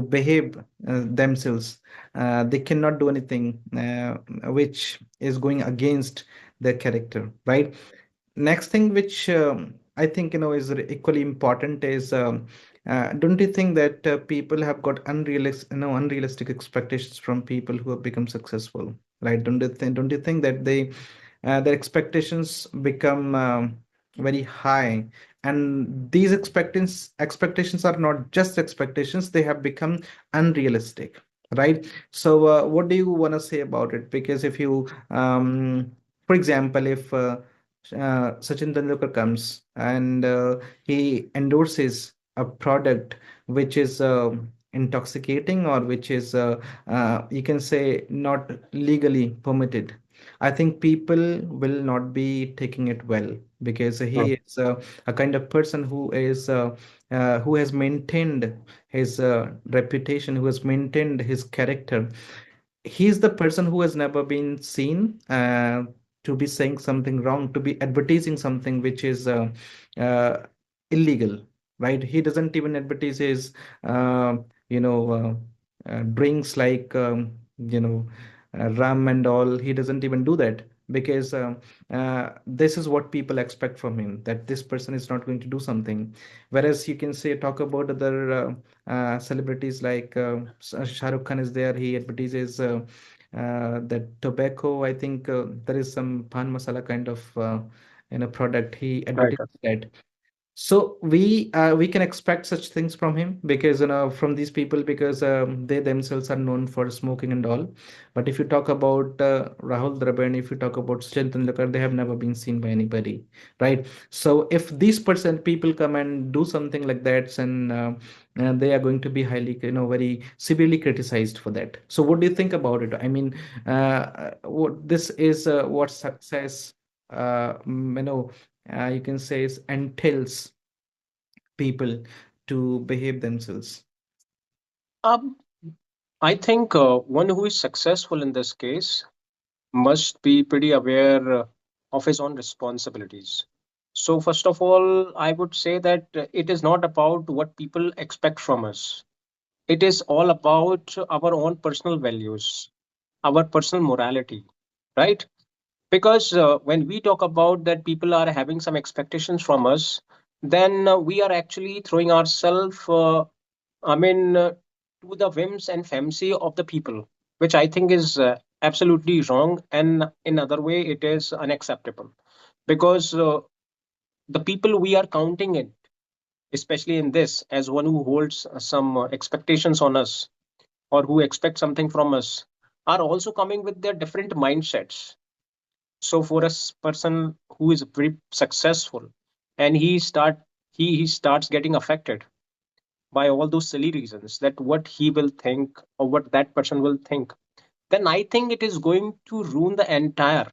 behave themselves. They cannot do anything which is going against their character, right? Next thing which I think is equally important is, don't you think that people have got unrealistic expectations from people who have become successful, right? Don't you think that their expectations become very high, and these expectations are not just expectations, they have become unrealistic, right? So what do you want to say about it? Because if you for example, if Sachin Tendulkar comes and he endorses a product which is intoxicating, or which is you can say not legally permitted, I think people will not be taking it well, because Mm. he is a kind of person who has maintained his reputation, who has maintained his character. He's the person who has never been seen to be saying something wrong, to be advertising something which is uh, illegal, right? He doesn't even advertise his uh, drinks like rum and all. He doesn't even do that, because this is what people expect from him, that this person is not going to do something. Whereas you can say, talk about other celebrities like Shah Rukh Khan is there. He advertises that tobacco. I think there is some pan masala kind of product. He Right. advertises that. So we can expect such things from him, because from these people, because they themselves are known for smoking and all. But if you talk about Rahul Dravid, if you talk about Sachin Tendulkar, they have never been seen by anybody, right? So if these person people come and do something like that, and they are going to be highly, very severely criticized for that. So what do you think about it? I mean, what this is what success you can say is entails people to behave themselves. Um, I think one who is successful in this case must be pretty aware of his own responsibilities. So, first of all, I would say that it is not about what people expect from us. It is all about our own personal values, our personal morality, right? Because when we talk about that people are having some expectations from us, then we are actually throwing ourselves, I mean, to the whims and fancy of the people, which I think is absolutely wrong, and in other way it is unacceptable, because the people we are counting it, especially in this, as one who holds some expectations on us, or who expect something from us, are also coming with their different mindsets. So for a person who is very successful, and he starts getting affected by all those silly reasons, that what he will think or what that person will think, then I think it is going to ruin the entire,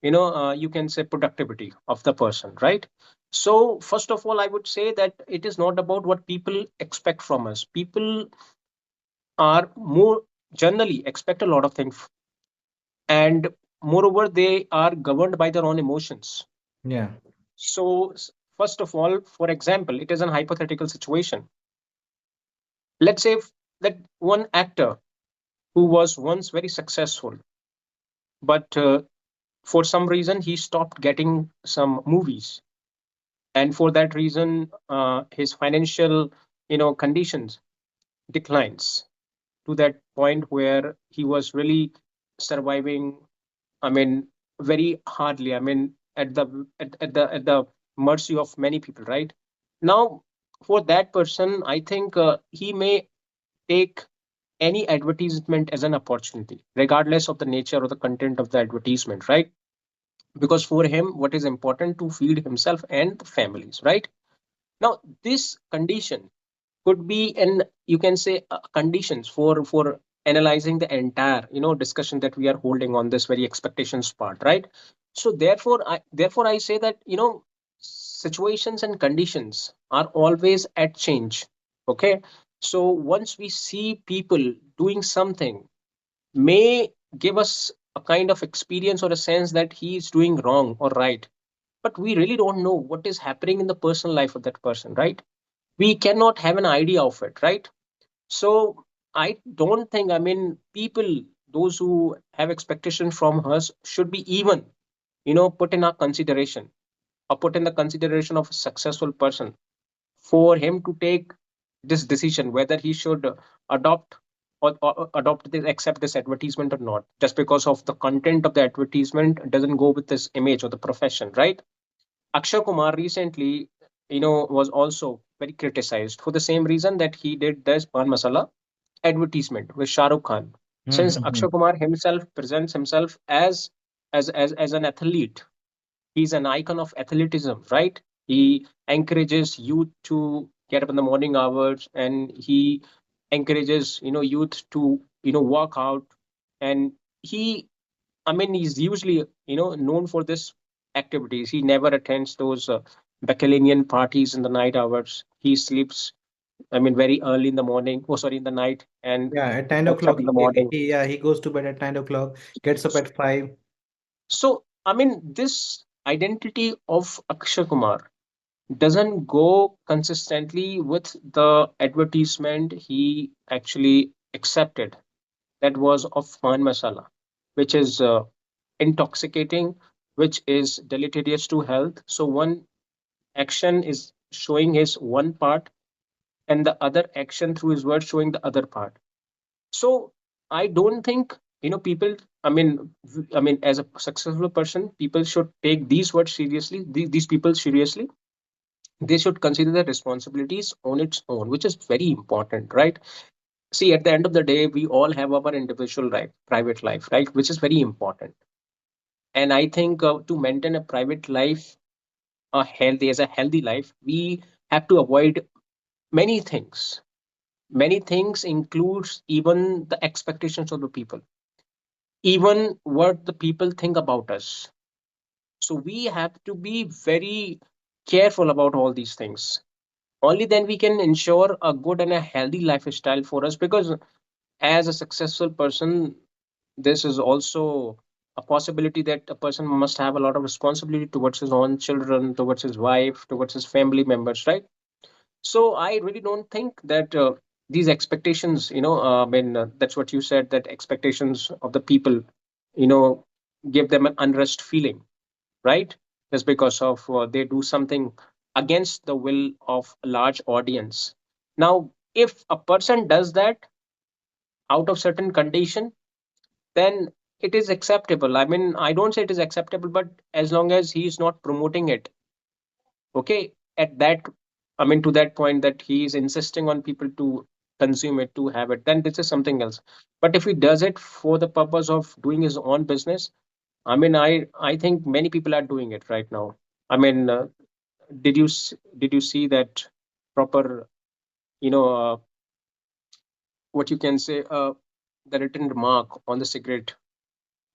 you can say, productivity of the person, right? So first of all, I would say that it is not about what people expect from us. People are more generally expect a lot of things, and moreover they are governed by their own emotions. Yeah. So first of all, for example, it is an hypothetical situation. Let's say that one actor who was once very successful, but for some reason he stopped getting some movies, and for that reason his financial, conditions declines to that point where he was really surviving, I mean, very hardly, I mean, at the mercy of many people, right? Now, for that person, I think he may take any advertisement as an opportunity, regardless of the nature or the content of the advertisement, right? Because for him, what is important to feed himself and the families, right? Now, this condition could be in, you can say, conditions for analyzing the entire, discussion that we are holding on this very expectations part, right? So therefore I say that, situations and conditions are always at change. Okay, so once we see people doing something, may give us a kind of experience or a sense that he is doing wrong or right, but we really don't know what is happening in the personal life of that person, right? We cannot have an idea of it, right? So I don't think, I mean, people, those who have expectation from us should be even, put in our consideration, or put in the consideration of a successful person, for him to take this decision whether he should adopt or adopt this, accept this advertisement or not, just because of the content of the advertisement doesn't go with this image or the profession, right? Akshay Kumar recently, was also very criticized for the same reason that he did this Pan Masala advertisement with Shah Rukh Khan. Since Mm-hmm. Akshay Kumar himself presents himself as an athlete, he's an icon of athleticism, right? He encourages youth to get up in the morning hours, and he encourages, youth to, work out. And he, I mean, he's usually, known for this activities. He never attends those bacchanalian parties in the night hours. He sleeps, I mean, very early in the morning, oh sorry, in the night, and Yeah, at 9 wakes up o'clock, in the morning. yeah, he goes to bed at 9 o'clock, gets up at 5. So, I mean, this identity of Akshay Kumar doesn't go consistently with the advertisement he actually accepted, that was of Pan Masala, which is intoxicating, which is deleterious to health. So, one action is showing his one part, and the other action through his words showing the other part. So I don't think, people. I mean, as a successful person, people should take these words seriously. These people seriously. They should consider their responsibilities on its own, which is very important, right? See, at the end of the day, we all have our individual life, private life, right? Which is very important. And I think to maintain a private life, a healthy life, we have to avoid many things. Many things includes even the expectations of the people, even what the people think about us. So we have to be very careful about all these things. Only then we can ensure a good and a healthy lifestyle for us, because as a successful person, this is also a possibility that a person must have a lot of responsibility towards his own children, towards his wife, towards his family members, right? So I really don't think that these expectations, that's what you said, that expectations of the people, you know, give them an unrest feeling, right? Just because of they do something against the will of a large audience. Now, if a person does that out of certain condition, then it is acceptable. I mean, I don't say it is acceptable, but as long as he is not promoting it, okay, at that, I mean, to that point that he is insisting on people to consume it, to have it, then this is something else. But if he does it for the purpose of doing his own business, I mean, I think many people are doing it right now. I mean, did you see that proper, you know, what you can say, the written remark on the cigarette?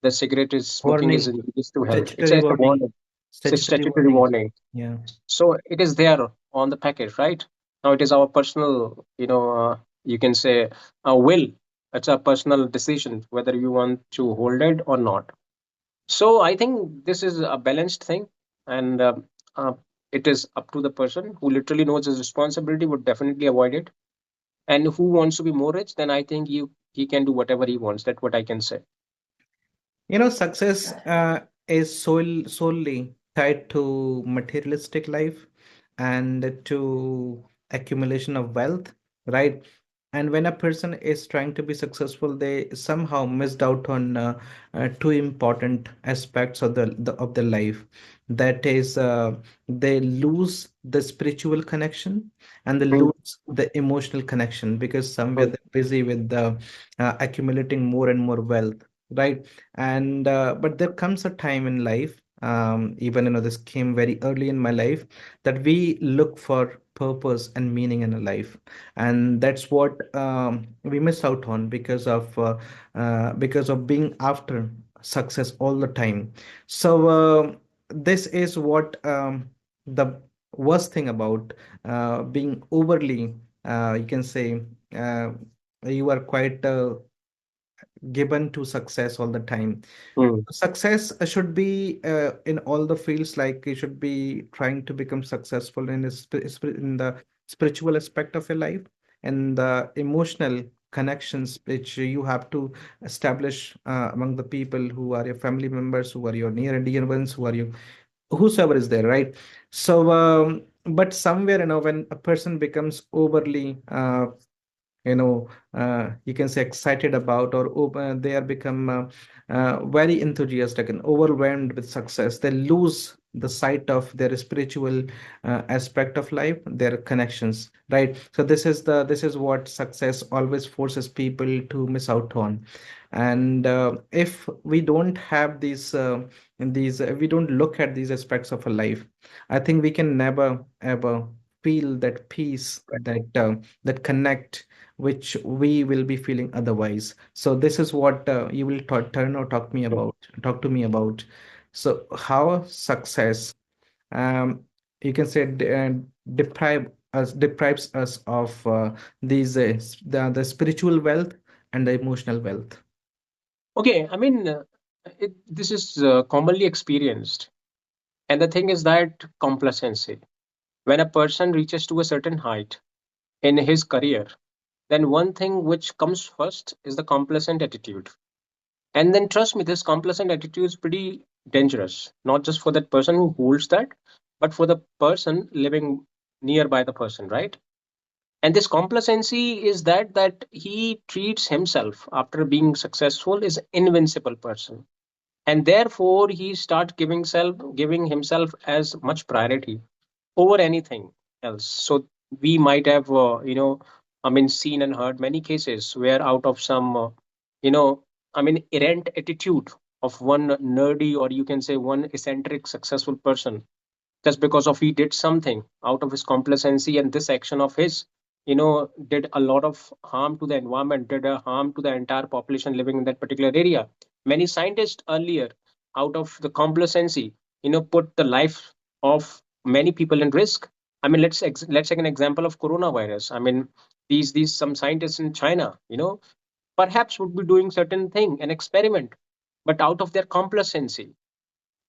The cigarette is smoking is Warning, injurious to health. It statutory says the warning, warning. It's a statutory statutory warning. warning. Yeah. So it is there on the package, right? Now it is our personal, you can say, will. It's a personal decision whether you want to hold it or not. So I think this is a balanced thing, and uh, it is up to the person who literally knows his responsibility would definitely avoid it, and who wants to be more rich. Then I think he can do whatever he wants. That's what I can say. Success is solely tied to materialistic life and to accumulation of wealth, right? And when a person is trying to be successful, they somehow missed out on two important aspects of of the life. That is, they lose the spiritual connection and they Mm, lose the emotional connection because somewhere mm, they're busy with accumulating more and more wealth, right? And but there comes a time in life, even this came very early in my life, that we look for purpose and meaning in a life, and that's what we miss out on because of being after success all the time. So this is what the worst thing about being overly, you can say, uh, you are quite given to success all the time. mm, Success should be in all the fields, like you should be trying to become successful in in the spiritual aspect of your life and the emotional connections which you have to establish among the people who are your family members, who are your near and dear ones, who are you, whosoever is there, right? So but somewhere, when a person becomes overly you can say excited about, or they are become very enthusiastic and overwhelmed with success, they lose the sight of their spiritual aspect of life, their connections, right? So this is what success always forces people to miss out on. And if we don't have these we don't look at these aspects of a life, I think we can never ever feel that peace, that connect, which we will be feeling otherwise. So this is what you will turn or mm. talk to me about. So how success, um, you can say, deprives us of these the spiritual wealth and the emotional wealth. Okay, I mean, this is commonly experienced. And the thing is that complacency. When a person reaches to a certain height in his career, then one thing which comes first is the complacent attitude. And then trust me, this complacent attitude is pretty dangerous, not just for that person who holds that, but for the person living nearby the person, right? And this complacency is that he treats himself after being successful is invincible person, and therefore he starts giving himself as much priority over anything else. So we might have, I mean, seen and heard many cases where out of some, you know, I mean, errant attitude of one nerdy, or you can say one eccentric successful person, just because of he did something out of his complacency, and this action of his, did a lot of harm to the environment, did a harm to the entire population living in that particular area. Many scientists earlier, out of the complacency, put the life of many people in risk. I mean, let's take an example of coronavirus. I mean, these some scientists in China, perhaps would be doing certain thing, an experiment, but out of their complacency,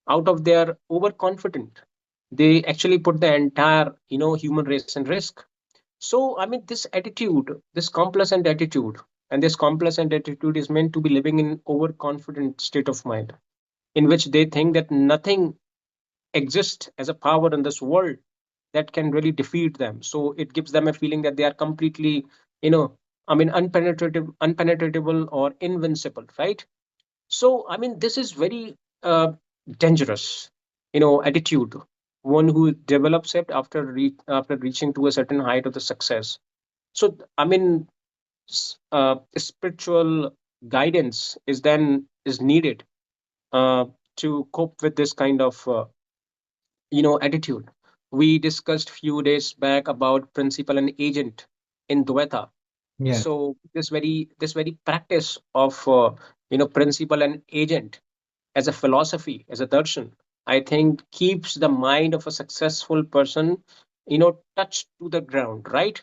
out of their overconfident, they actually put the entire human race in risk. So I mean, this attitude, this complacent attitude, and this complacent attitude is meant to be living in overconfident state of mind, in which they think that nothing exists as a power in this world that can really defeat them. So it gives them a feeling that they are completely, you know unpenetratable or invincible, right? So, I mean, this is very dangerous, attitude. One who develops it after reaching to a certain height of the success. So, I mean, spiritual guidance is needed uh, to cope with this kind of attitude. We discussed few days back about principal and agent in Dvaita. Yeah. So this very practice of principal and agent as a philosophy, as a darshan, I think keeps the mind of a successful person, touched to the ground, right?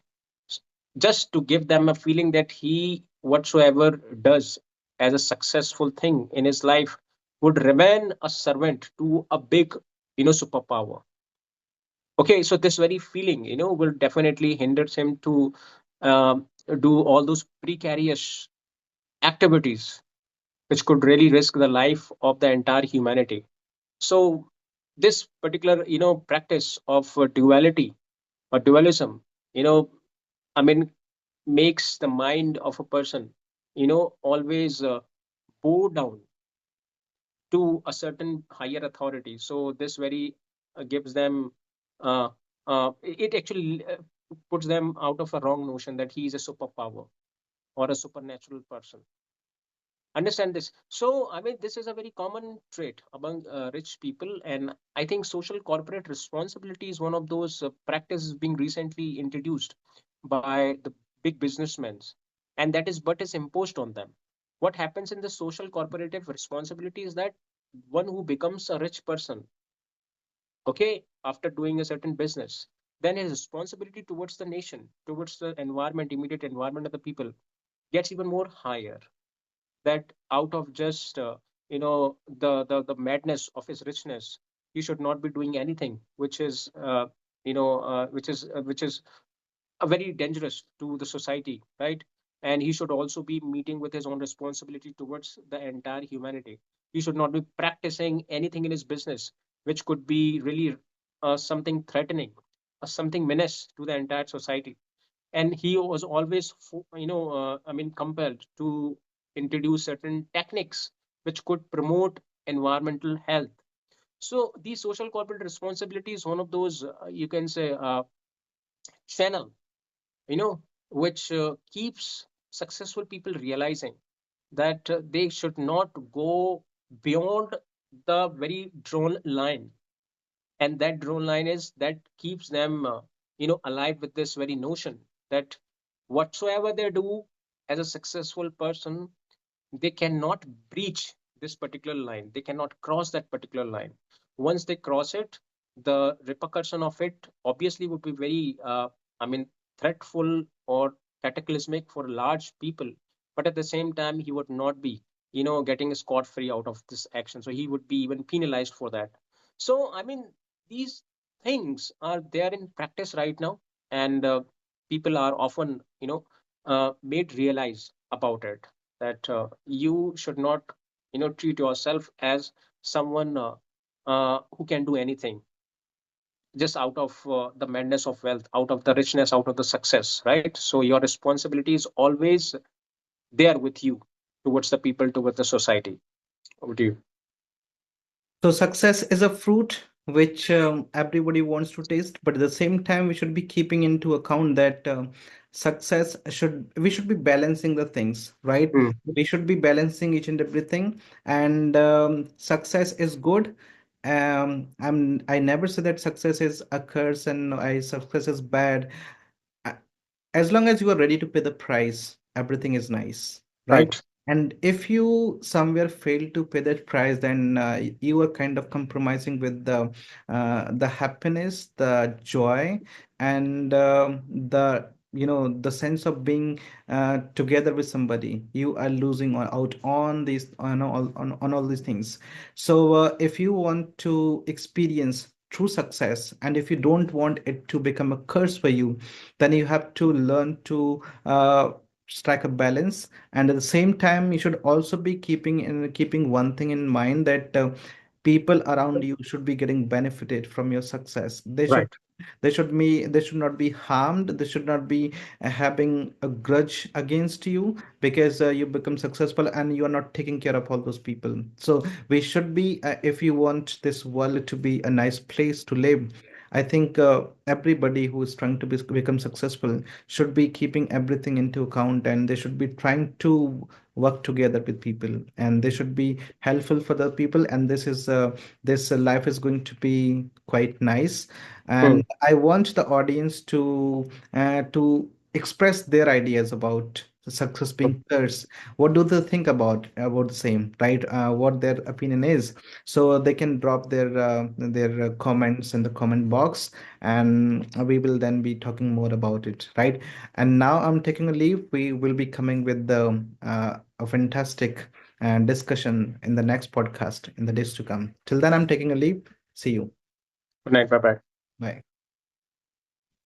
S- Just to give them a feeling that he whatsoever does as a successful thing in his life would remain a servant to a big, superpower. Okay, so this very feeling, will definitely hinders him to um, do all those precarious activities which could really risk the life of the entire humanity. So this particular, practice of duality or dualism, you know, I mean, makes the mind of a person, always bow down to a certain higher authority. So this very gives them, uh, it actually puts them out of a wrong notion that he is a superpower or a supernatural person. Understand this. So, I mean, this is a very common trait among rich people, and I think social corporate responsibility is one of those practices being recently introduced by the big businessmen, and that is but is imposed on them. What happens in the social corporative responsibility is that one who becomes a rich person, okay, after doing a certain business, then his responsibility towards the nation, towards the environment, immediate environment of the people, gets even more higher. That out of just the madness of his richness, he should not be doing anything which is which is very dangerous to the society, right? And he should also be meeting with his own responsibility towards the entire humanity. He should not be practicing anything in his business which could be really something threatening, something menace to the entire society. And he was always I mean compelled to introduce certain techniques which could promote environmental health. So the social corporate responsibility is one of those you can say channel, you know which keeps successful people realizing that they should not go beyond the very drawn line. And that drawn line is that keeps them alive with this very notion that whatsoever they do as a successful person, they cannot breach this particular line, they cannot cross that particular line. Once they cross it, the repercussion of it obviously would be very I mean threatful or cataclysmic for large people. But at the same time, he would not be getting scot free out of this action, so he would be even penalized for that. So I mean, these things are there in practice right now, and people are often made realize about it, that you should not treat yourself as someone who can do anything just out of the madness of wealth, out of the richness, out of the success, right? So your responsibility is always there with you towards the people, towards the society. Over to you. So success is a fruit which everybody wants to taste, but at the same time, we should be keeping into account that success should we should be balancing the things, right? Mm, We should be balancing each and everything, and success is good. I never say that success is a curse and I success is bad. A- as long as you are ready to pay the price, everything is nice, right? right. And if you somewhere fail to pay that price, then you are kind of compromising with the happiness, the joy, and the the sense of being together with somebody. You are losing out on these on all these things. So if you want to experience true success, and if you don't want it to become a curse for you, then you have to learn to strike a balance. And at the same time, you should also be keeping one thing in mind, that people around you should be getting benefited from your success. They should Right. They should not be harmed. They should not be having a grudge against you because you become successful and you are not taking care of all those people. So we should be, if you want this world to be a nice place to live, I think everybody who is trying to become successful should be keeping everything into account, and they should be trying to work together with people, and they should be helpful for the people. And this life is going to be quite nice. Hmm. And I want the audience to express their ideas about the success being theirs. What do they think about the same, right? What their opinion is, so they can drop their comments in the comment box, and we will then be talking more about it, right? And now I'm taking a leave. We will be coming with a fantastic discussion in the next podcast in the days to come. Till then, I'm taking a leave. See you. Good night. Bye bye. Bye.